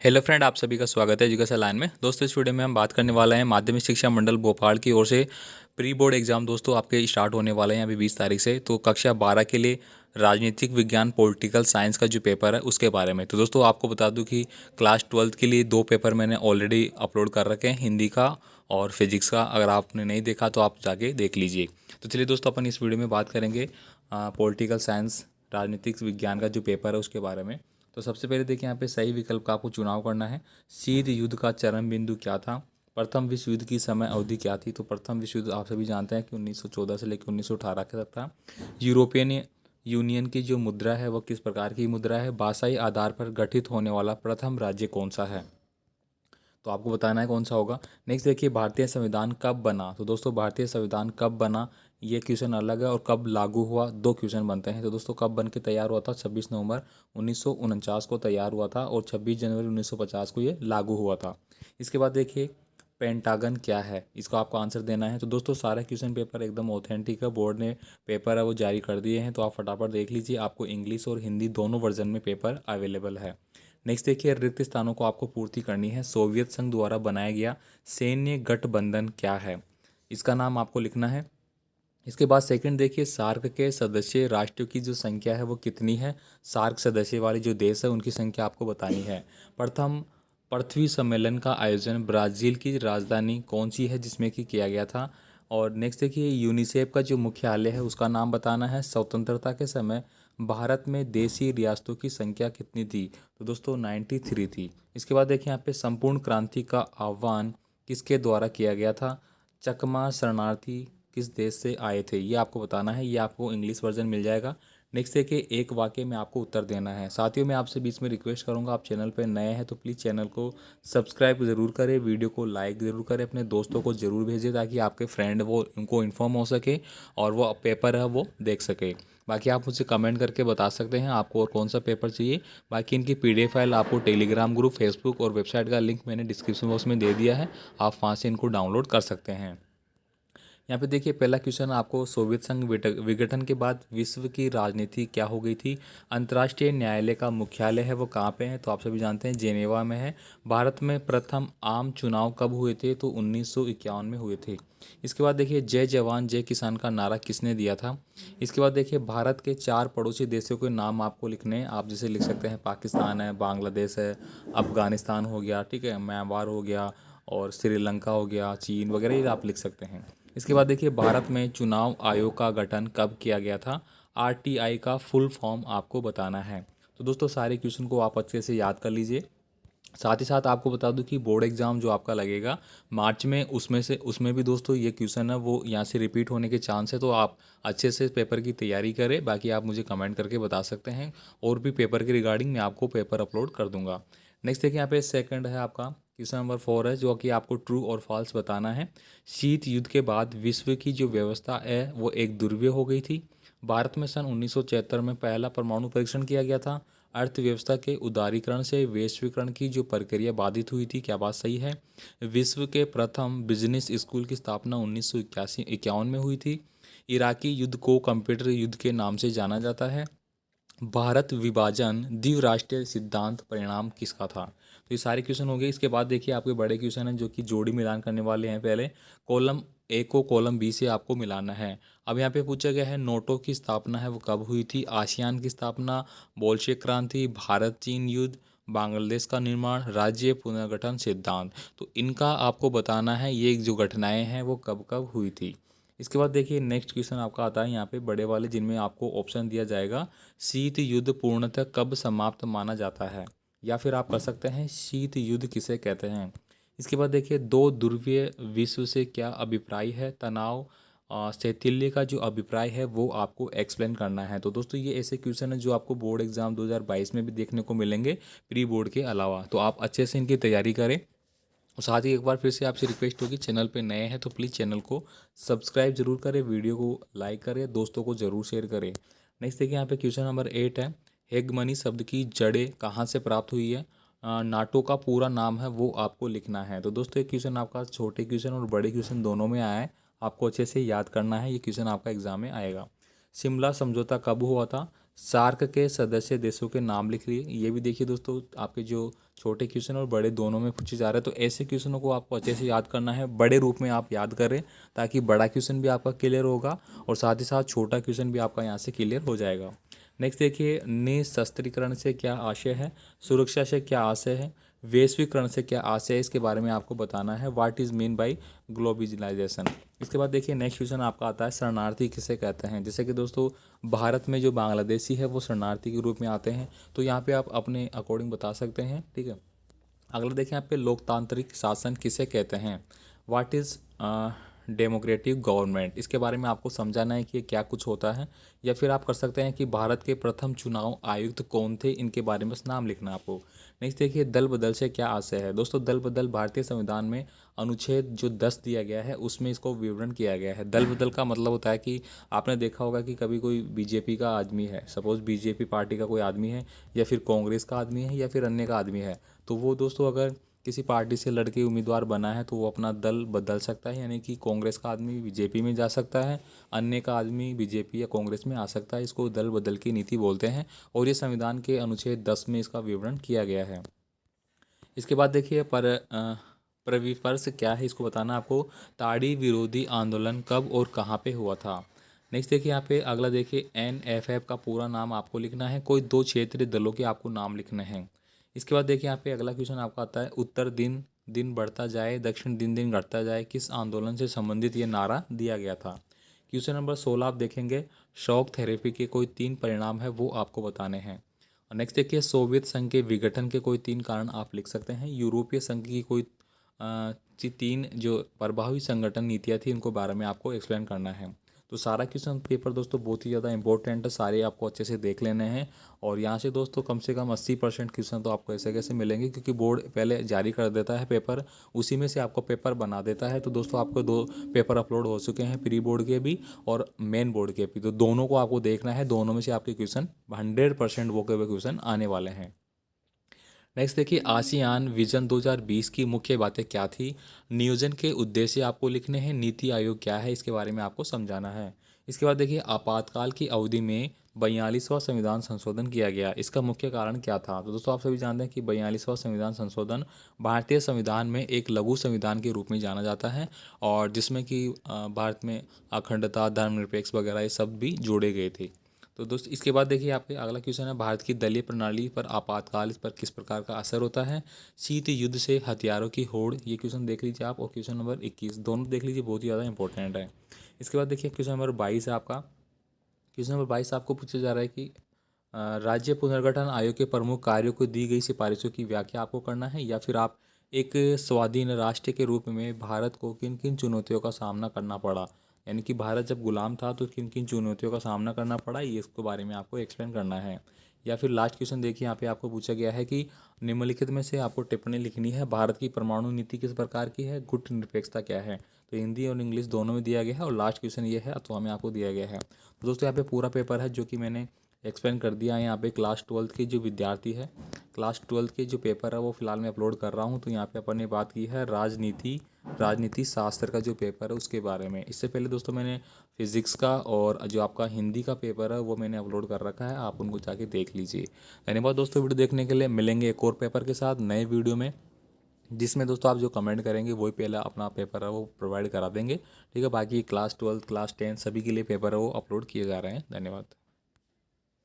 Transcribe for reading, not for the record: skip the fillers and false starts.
Hello friend, आप सभी का स्वागत है एजुकेशन लाइन में। दोस्तों, इस वीडियो में हम बात करने वाले हैं माध्यमिक शिक्षा मंडल भोपाल की ओर से प्री बोर्ड एग्जाम दोस्तों आपके स्टार्ट होने वाले हैं अभी 20 तारीख से। तो कक्षा 12 के लिए राजनीतिक विज्ञान पॉलिटिकल साइंस का जो पेपर है उसके बारे में। तो दोस्तों आपको बता दूं कि क्लास 12 के लिए 2 पेपर मैंने ऑलरेडी अपलोड कर रखे हैं, हिंदी का और फिजिक्स का। अगर आपने नहीं देखा तो आप जाके देख लीजिए। तो चलिए दोस्तों, अपन इस वीडियो में बात करेंगे पॉलिटिकल साइंस राजनीतिक विज्ञान का जो पेपर है उसके बारे में। तो सबसे पहले देखिए, यहाँ पे सही विकल्प का आपको चुनाव करना है। शीत युद्ध का चरम बिंदु क्या था? प्रथम विश्व युद्ध की समय अवधि क्या थी? तो प्रथम विश्व युद्ध आप सभी जानते हैं कि 1914 से लेकर 1918 के तक था। यूरोपियन यूनियन की जो मुद्रा है वो किस प्रकार की मुद्रा है? भाषाई आधार पर गठित होने वाला प्रथम राज्य कौन सा है? तो आपको बताना है कौन सा होगा। नेक्स्ट देखिए, भारतीय संविधान कब बना? तो दोस्तों भारतीय संविधान कब बना ये क्वेश्चन अलग है, और कब लागू हुआ दो क्वेश्चन बनते हैं। तो दोस्तों कब बन के तैयार हुआ था? 26 नवंबर 1949 को तैयार हुआ था, और 26 जनवरी 1950 को ये लागू हुआ था। इसके बाद देखिए, पेंटागन क्या है? इसका आपको आंसर देना है। तो दोस्तों सारे क्वेश्चन पेपर एकदम ऑथेंटिक है, बोर्ड ने पेपर है वो जारी कर दिए हैं, तो आप फटाफट देख लीजिए। आपको इंग्लिश और हिंदी दोनों वर्जन में पेपर अवेलेबल है। नेक्स्ट देखिए, रिक्त स्थानों को आपको पूर्ति करनी है। सोवियत संघ द्वारा बनाया गया सैन्य गठबंधन क्या है? इसका नाम आपको लिखना है। इसके बाद सेकंड देखिए, सार्क के सदस्य राष्ट्रों की जो संख्या है वो कितनी है? सार्क सदस्य वाले जो देश है उनकी संख्या आपको बतानी है। प्रथम पृथ्वी सम्मेलन का आयोजन ब्राज़ील की राजधानी कौन सी है जिसमें कि किया गया था? और नेक्स्ट देखिए, यूनिसेफ का जो मुख्यालय है उसका नाम बताना है। स्वतंत्रता के समय भारत में देशी रियासतों की संख्या कितनी थी? तो दोस्तों 93 थी। इसके बाद देखिए, यहाँ पे संपूर्ण क्रांति का आह्वान किसके द्वारा किया गया था? चकमा शरणार्थी किस देश से आए थे ये आपको बताना है। ये आपको इंग्लिश वर्जन मिल जाएगा। नेक्स्ट देखिए, एक वाक्य में आपको उत्तर देना है। साथियों, मैं आपसे बीच में रिक्वेस्ट करूंगा, आप चैनल पर नए हैं तो प्लीज़ चैनल को सब्सक्राइब ज़रूर करें, वीडियो को लाइक ज़रूर करें, अपने दोस्तों को ज़रूर भेजें ताकि आपके फ्रेंड वो उनको इन्फॉर्म हो सके और वो पेपर है वो देख सके। बाकी आप मुझसे कमेंट करके बता सकते हैं आपको और कौन सा पेपर चाहिए। बाकी इनकी PDF फाइल आपको टेलीग्राम ग्रुप, फेसबुक और वेबसाइट का लिंक मैंने डिस्क्रिप्शन बॉक्स में दे दिया है, आप वहाँ से इनको डाउनलोड कर सकते हैं। यहाँ पे देखिए, पहला क्वेश्चन आपको, सोवियत संघ विघटन के बाद विश्व की राजनीति क्या हो गई थी? अंतर्राष्ट्रीय न्यायालय का मुख्यालय है वो कहाँ पे है? तो आप सभी जानते हैं जेनेवा में है। भारत में प्रथम आम चुनाव कब हुए थे? तो 1951 में हुए थे। इसके बाद देखिए, जय जवान जय किसान का नारा किसने दिया था? इसके बाद देखिए, भारत के 4 पड़ोसी देशों के नाम आपको लिखने हैं। आप जैसे लिख सकते हैं पाकिस्तान है, बांग्लादेश है, अफगानिस्तान हो गया, ठीक है, म्यांमार हो गया, और श्रीलंका हो गया, चीन वगैरह ये आप लिख सकते हैं। इसके बाद देखिए, भारत में चुनाव आयोग का गठन कब किया गया था? RTI का फुल फॉर्म आपको बताना है। तो दोस्तों सारे क्वेश्चन को आप अच्छे से याद कर लीजिए। साथ ही साथ आपको बता दूं कि बोर्ड एग्ज़ाम जो आपका लगेगा मार्च में, उसमें भी दोस्तों ये क्वेश्चन है वो यहाँ से रिपीट होने के चांस है, तो आप अच्छे से पेपर की तैयारी करें। बाकी आप मुझे कमेंट करके बता सकते हैं, और भी पेपर के रिगार्डिंग मैं आपको पेपर अपलोड कर दूंगा। नेक्स्ट देखिए, यहाँ पे सेकंड है आपका, क्वेश्चन नंबर 4 है जो कि आपको ट्रू और फॉल्स बताना है। शीत युद्ध के बाद विश्व की जो व्यवस्था है वो एक दुर्व्यय हो गई थी। भारत में सन 1976 में पहला परमाणु परीक्षण किया गया था। अर्थव्यवस्था के उदारीकरण से वैश्वीकरण की जो प्रक्रिया बाधित हुई थी, क्या बात सही है? विश्व के प्रथम बिजनेस स्कूल की स्थापना 1981 में हुई थी। इराकी युद्ध को कंप्यूटर युद्ध के नाम से जाना जाता है। भारत विभाजन द्विराष्ट्रीय सिद्धांत परिणाम किसका था? तो ये सारे क्वेश्चन हो गए। इसके बाद देखिए, आपके बड़े क्वेश्चन हैं जो कि जोड़ी मिलान करने वाले हैं। पहले कॉलम A को कॉलम B से आपको मिलाना है। अब यहाँ पे पूछा गया है, नोटो की स्थापना है वो कब हुई थी? आसियान की स्थापना, बोल्शेविक क्रांति, भारत चीन युद्ध, बांग्लादेश का निर्माण, राज्य पुनर्गठन सिद्धांत। तो इनका आपको बताना है ये जो घटनाएं हैं वो कब कब हुई थी। इसके बाद देखिए, नेक्स्ट क्वेश्चन आपका आता है यहाँ पे बड़े वाले, जिनमें आपको ऑप्शन दिया जाएगा, शीत युद्ध पूर्णतः कब समाप्त माना जाता है? या फिर आप कर सकते हैं, शीत युद्ध किसे कहते हैं? इसके बाद देखिए, दो ध्रुवीय विश्व से क्या अभिप्राय है? तनाव शैथिल्य का जो अभिप्राय है वो आपको एक्सप्लेन करना है। तो दोस्तों ये ऐसे क्वेश्चन है जो आपको बोर्ड एग्जाम 2022 में भी देखने को मिलेंगे, प्री बोर्ड के अलावा। तो आप अच्छे से इनकी तैयारी करें। और साथ ही एक बार फिर से आपसे रिक्वेस्ट होगी, चैनल पे नए हैं तो प्लीज़ चैनल को सब्सक्राइब जरूर करें, वीडियो को लाइक करें, दोस्तों को ज़रूर शेयर करें। नेक्स्ट देखिए, यहाँ पे क्वेश्चन नंबर 8 है, हेगमनी शब्द की जड़ें कहाँ से प्राप्त हुई है? नाटो का पूरा नाम है वो आपको लिखना है। तो दोस्तों ये क्वेश्चन आपका छोटे क्वेश्चन और बड़े क्वेश्चन दोनों में आया है, आपको अच्छे से याद करना है, ये क्वेश्चन आपका एग्जाम में आएगा। शिमला समझौता कब हुआ था? सार्क के सदस्य देशों के नाम लिख लिए। ये भी देखिए दोस्तों, आपके जो छोटे क्वेश्चन और बड़े दोनों में पूछे जा रहे हैं, तो ऐसे क्वेश्चनों को आपको अच्छे से याद करना है, बड़े रूप में आप याद करें, ताकि बड़ा क्वेश्चन भी आपका क्लियर होगा और साथ ही साथ छोटा क्वेश्चन भी आपका यहाँ से क्लियर हो जाएगा। नेक्स्ट देखिए, निशस्त्रीकरण से क्या आशय है, सुरक्षा से क्या आशय है, वैश्वीकरण से क्या आशय है, इसके बारे में आपको बताना है। What is mean by globalisation. इसके बाद देखिए नेक्स्ट क्वेश्चन आपका आता है, शरणार्थी किसे कहते हैं। जैसे कि दोस्तों भारत में जो बांग्लादेशी है वो शरणार्थी के रूप में आते हैं, तो यहाँ पे आप अपने अकॉर्डिंग बता सकते हैं, ठीक है। अगला देखिए यहाँ पे, लोकतांत्रिक शासन किसे कहते हैं। व्हाट इज़ डेमोक्रेटिक गवर्नमेंट, इसके बारे में आपको समझाना है कि ये क्या कुछ होता है। या फिर आप कर सकते हैं कि भारत के प्रथम चुनाव आयुक्त कौन थे, इनके बारे में बस नाम लिखना है आपको। नेक्स्ट देखिए, दल बदल से क्या आशय है। दोस्तों दल बदल भारतीय संविधान में अनुच्छेद जो 10 दिया गया है उसमें इसको विवरण किया गया है। दल बदल का मतलब होता है कि आपने देखा होगा कि कभी कोई बीजेपी का आदमी है, सपोज बीजेपी पार्टी का कोई आदमी है, या फिर कांग्रेस का आदमी है, या फिर अन्य का आदमी है, तो वो दोस्तों अगर किसी पार्टी से लड़के उम्मीदवार बना है तो वो अपना दल बदल सकता है, यानी कि कांग्रेस का आदमी बीजेपी में जा सकता है, अन्य का आदमी बीजेपी या कांग्रेस में आ सकता है। इसको दल बदल की नीति बोलते हैं और ये संविधान के अनुच्छेद 10 में इसका विवरण किया गया है। इसके बाद देखिए, परिविपर्श क्या है, इसको बताना आपको। ताड़ी विरोधी आंदोलन कब और कहाँ पे हुआ था। नेक्स्ट देखिए यहाँ पे अगला देखिए, NFF का पूरा नाम आपको लिखना है। कोई दो क्षेत्रीय दलों के आपको नाम लिखने हैं। इसके बाद देखिए यहाँ पे अगला क्वेश्चन आपका आता है, उत्तर दिन दिन बढ़ता जाए, दक्षिण दिन दिन घटता जाए, किस आंदोलन से संबंधित ये नारा दिया गया था। क्वेश्चन नंबर 16 आप देखेंगे, शॉक थेरेपी के कोई 3 परिणाम है वो आपको बताने हैं। नेक्स्ट देखिए, सोवियत संघ के विघटन के कोई 3 कारण आप लिख सकते हैं। यूरोपीय संघ की कोई 3 जो प्रभावी संगठन नीतियाँ थी, इनको बारे में आपको एक्सप्लेन करना है। तो सारा क्वेश्चन पेपर दोस्तों बहुत ही ज़्यादा इंपॉर्टेंट है, सारे आपको अच्छे से देख लेने हैं। और यहाँ से दोस्तों कम से कम 80% क्वेश्चन तो आपको ऐसे कैसे मिलेंगे, क्योंकि बोर्ड पहले जारी कर देता है पेपर, उसी में से आपको पेपर बना देता है। तो दोस्तों आपको 2 पेपर अपलोड हो चुके हैं, प्री बोर्ड के भी और मेन बोर्ड के भी, तो दोनों को आपको देखना है, दोनों में से आपके क्वेश्चन 100% वो के क्वेश्चन आने वाले हैं। नेक्स्ट देखिए, आसियान विजन 2020 की मुख्य बातें क्या थी। नियोजन के उद्देश्य आपको लिखने हैं, नीति आयोग क्या है इसके बारे में आपको समझाना है। इसके बाद देखिए, आपातकाल की अवधि में 42वां संविधान संशोधन किया गया, इसका मुख्य कारण क्या था। तो दोस्तों आप सभी जानते हैं कि 42वां संविधान संशोधन भारतीय संविधान में एक लघु संविधान के रूप में जाना जाता है, और जिसमें कि भारत में अखंडता, धर्मनिरपेक्ष वगैरह ये सब भी जोड़े गए थे। तो दोस्त इसके बाद देखिए यहाँ पे अगला क्वेश्चन है, भारत की दलीय प्रणाली पर आपातकाल इस पर किस प्रकार का असर होता है। शीत युद्ध से हथियारों की होड़, ये क्वेश्चन देख लीजिए आप, और क्वेश्चन नंबर 21 दोनों देख लीजिए, बहुत ही ज़्यादा इंपॉर्टेंट है। इसके बाद देखिए क्वेश्चन नंबर 22 है आपका। क्वेश्चन नंबर 22 आपको पूछा जा रहा है कि राज्य पुनर्गठन आयोग के प्रमुख कार्यों को दी गई सिफारिशों की व्याख्या आपको करना है, या फिर आप एक स्वाधीन राष्ट्र के रूप में भारत को किन किन चुनौतियों का सामना करना पड़ा, यानी कि भारत जब गुलाम था तो किन किन चुनौतियों का सामना करना पड़ा, ये इसके बारे में आपको एक्सप्लेन करना है। या फिर लास्ट क्वेश्चन देखिए यहाँ पे आपको पूछा गया है कि निम्नलिखित में से आपको टिप्पणी लिखनी है, भारत की परमाणु नीति किस प्रकार की है, गुट निरपेक्षता क्या है। तो हिंदी और इंग्लिश दोनों में दिया गया है, और लास्ट क्वेश्चन ये है अथवा में आपको दिया गया है। तो दोस्तों यहाँ पे पूरा पेपर है जो कि मैंने एक्सप्लेन कर दिया है। यहाँ पे क्लास 12 के जो विद्यार्थी है, क्लास 12 के जो पेपर है वो फिलहाल मैं अपलोड कर रहा हूँ। तो यहाँ पे अपन ने बात की है राजनीति शास्त्र का जो पेपर है उसके बारे में। इससे पहले दोस्तों मैंने फिजिक्स का और जो आपका हिंदी का पेपर है वो मैंने अपलोड कर रखा है, आप उनको जाके देख लीजिए। धन्यवाद दोस्तों वीडियो देखने के लिए। मिलेंगे एक और पेपर के साथ नए वीडियो में, जिसमें दोस्तों आप जो कमेंट करेंगे वही पहला अपना पेपर है वो प्रोवाइड करा देंगे, ठीक है। बाकी क्लास 12 क्लास 10 सभी के लिए पेपर है वो अपलोड किए जा रहे हैं। धन्यवाद।